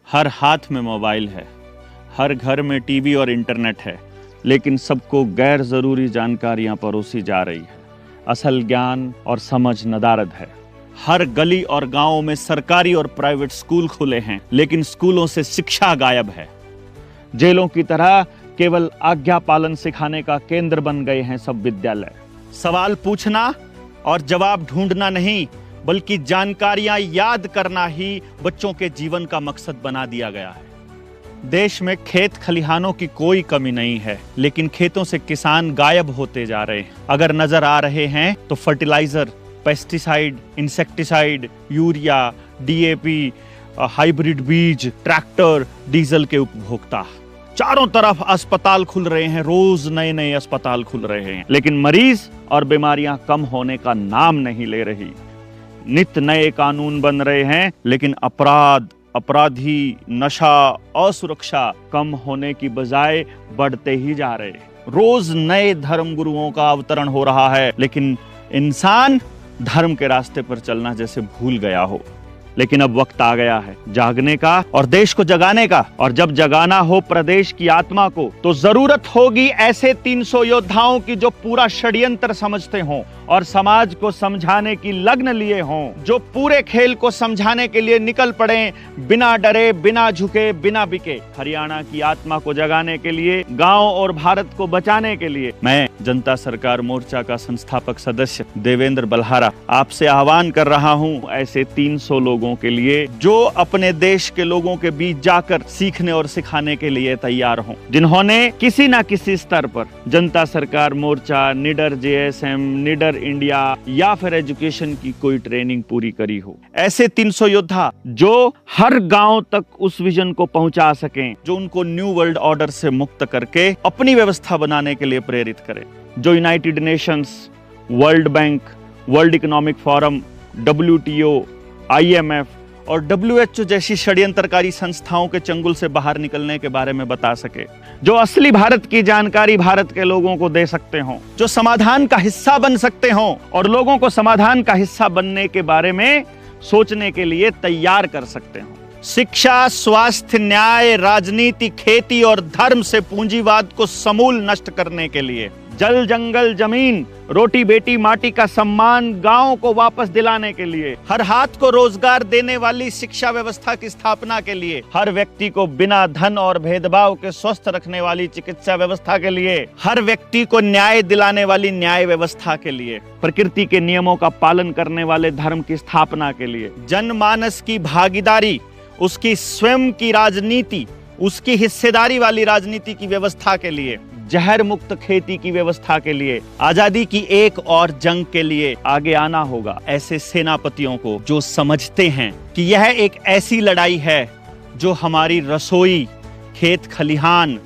हर हाथ में मोबाइल है, हर घर में टीवी और इंटरनेट है, लेकिन सबको गैर ज़रूरी जानकारियां परोसी जा रही है। असल ज्ञान और समझ नदारद है। हर गली और गांव में सरकारी और प्राइवेट स्कूल खुले हैं, लेकिन स्कूलों से शिक्षा गायब है। जेलों की तरह केवल आज्ञा पालन सिखाने का केंद्र बन गए हैं सब विद्यालय। सवाल पूछना और जवाब ढूंढना नहीं, बल्कि जानकारियां याद करना ही बच्चों के जीवन का मकसद बना दिया गया है। देश में खेत खलिहानों की कोई कमी नहीं है, लेकिन खेतों से किसान गायब होते जा रहे हैं। अगर नजर आ रहे हैं तो fertiliser, pesticide, insecticide, urea, DAP, hybrid बीज, ट्रैक्टर, डीजल के उपभोक्ता। चारों तरफ अस्पताल खुल रहे हैं, रोज नए नए अस्पताल खुल रहे हैं, लेकिन मरीज और बीमारियां कम होने का नाम नहीं ले रही। नित नए कानून बन रहे हैं, लेकिन अपराध, अपराधी, नशा, असुरक्षा कम होने की बजाय बढ़ते ही जा रहे हैं। रोज नए धर्म गुरुओं का अवतरण हो रहा है, लेकिन इंसान धर्म के रास्ते पर चलना जैसे भूल गया हो। लेकिन अब वक्त आ गया है जागने का और देश को जगाने का। और जब जगाना हो प्रदेश की आत्मा को, तो जरूरत होगी ऐसे 300 योद्धाओं की जो पूरा षड्यंत्र समझते हों और समाज को समझाने की लग्न लिए हों, जो पूरे खेल को समझाने के लिए निकल पड़े, बिना डरे, बिना झुके, बिना बिके। हरियाणा की आत्मा को जगाने के लिए, गांव और भारत को बचाने के लिए मैं जनता सरकार मोर्चा का संस्थापक सदस्य देवेंद्र बल्हारा आपसे आह्वान कर रहा हूं, ऐसे 300 लोगों के लिए जो अपने देश के लोगों के बीच जाकर सीखने और सिखाने के लिए तैयार हों, जिन्होंने किसी ना किसी स्तर पर जनता सरकार मोर्चा, निडर जेएसएम, निडर इंडिया या फिर एजुकेशन की कोई ट्रेनिंग पूरी करी हो। ऐसे 300 योद्धा जो हर गांव तक उस विजन को पहुंचा सकें, जो उनको न्यू वर्ल्ड ऑर्डर से मुक्त करके अपनी व्यवस्था बनाने के लिए प्रेरित करें, जो United Nations, world bank, world economic forum, WTO, IMF और WHO जैसी षड्यंत्रकारी संस्थाओं के चंगुल से बाहर निकलने के बारे में बता सके, जो असली भारत की जानकारी भारत के लोगों को दे सकते हों, जो समाधान का हिस्सा बन सकते हों और लोगों को समाधान का हिस्सा बनने के बारे में सोचने के लिए तैयार कर सकते हों। शिक्षा, स्वास्थ्य, न्याय, राजनीति, खेती और धर्म से पूंजीवाद को समूल नष्ट करने के लिए, जल, जंगल, जमीन, रोटी बेटी माटी का सम्मान गांव को वापस दिलाने के लिए, हर हाथ को रोजगार देने वाली शिक्षा व्यवस्था की स्थापना के लिए, हर व्यक्ति को बिना धन और भेदभाव के स्वस्थ रखने वाली चिकित्सा व्यवस्था के लिए, हर व्यक्ति को न्याय दिलाने वाली न्याय व्यवस्था के लिए, प्रकृति के नियमों का पालन करने वाले धर्म की स्थापना के लिए, जनमानस की भागीदारी, उसकी स्वयं की राजनीति, उसकी हिस्सेदारी वाली राजनीति की व्यवस्था के लिए, जहर मुक्त खेती की व्यवस्था के लिए, आजादी की एक और जंग के लिए आगे आना होगा। ऐसे सेनापतियों को जो समझते हैं कि यह एक ऐसी लड़ाई है जो हमारी रसोई, खेत खलिहान,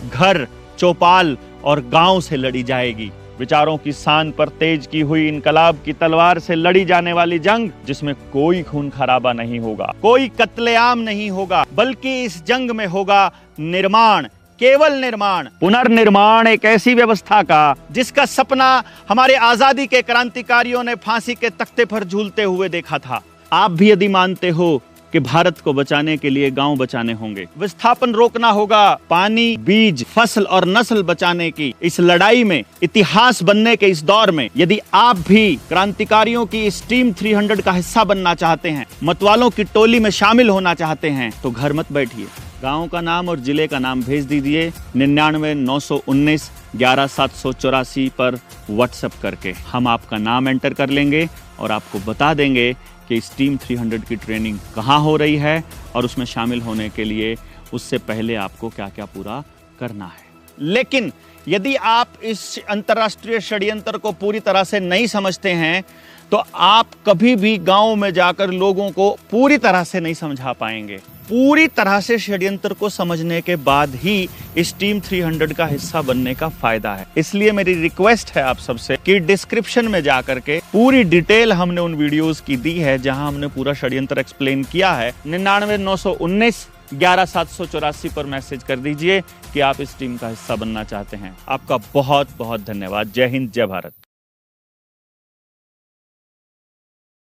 घर, चौपाल और गांव से लड़ी जाएगी। विचारों की शान पर तेज की हुई इनकलाब की तलवार से लड़ी जाने वाली जंग, जिसमें कोई खून खराबा नहीं होगा, कोई कत्लेआम नहीं होगा, बल्कि इस जंग में होगा निर्माण, केवल निर्माण, पुनर्निर्माण एक ऐसी व्यवस्था का जिसका सपना हमारे आजादी के क्रांतिकारियों ने फांसी के तख्ते पर झूलते हुए देखा था। आप भी यदि मानते हो कि भारत को बचाने के लिए गांव बचाने होंगे, विस्थापन रोकना होगा, पानी, बीज, फसल और नस्ल बचाने की इस लड़ाई में, इतिहास बनने के इस दौर में यदि आप भी क्रांतिकारियों की इस टीम 300 का हिस्सा बनना चाहते हैं, मतवालों की टोली में शामिल होना चाहते हैं, तो घर मत बैठिए। गांव का नाम और जिले का नाम भेज दीजिए 99 919 11 784 पर व्हाट्सएप करके। हम आपका नाम एंटर कर लेंगे और आपको बता देंगे कि इस टीम 300 की ट्रेनिंग कहाँ हो रही है और उसमें शामिल होने के लिए उससे पहले आपको क्या क्या पूरा करना है। लेकिन यदि आप इस अंतर्राष्ट्रीय षड्यंत्र को पूरी तरह से नहीं समझते हैं, तो आप कभी भी गांव में जाकर लोगों को पूरी तरह से नहीं समझा पाएंगे। पूरी तरह से षड्यंत्र को समझने के बाद ही इस टीम 300 का हिस्सा बनने का फायदा है। इसलिए मेरी रिक्वेस्ट है आप सबसे कि डिस्क्रिप्शन में जाकर के पूरी डिटेल हमने उन वीडियोस की दी है, जहां हमने पूरा षड्यंत्र एक्सप्लेन किया है। 99 919 11 784 पर मैसेज कर दीजिए कि आप इस टीम का हिस्सा बनना चाहते हैं। आपका बहुत बहुत धन्यवाद। जय हिंद, जय भारत।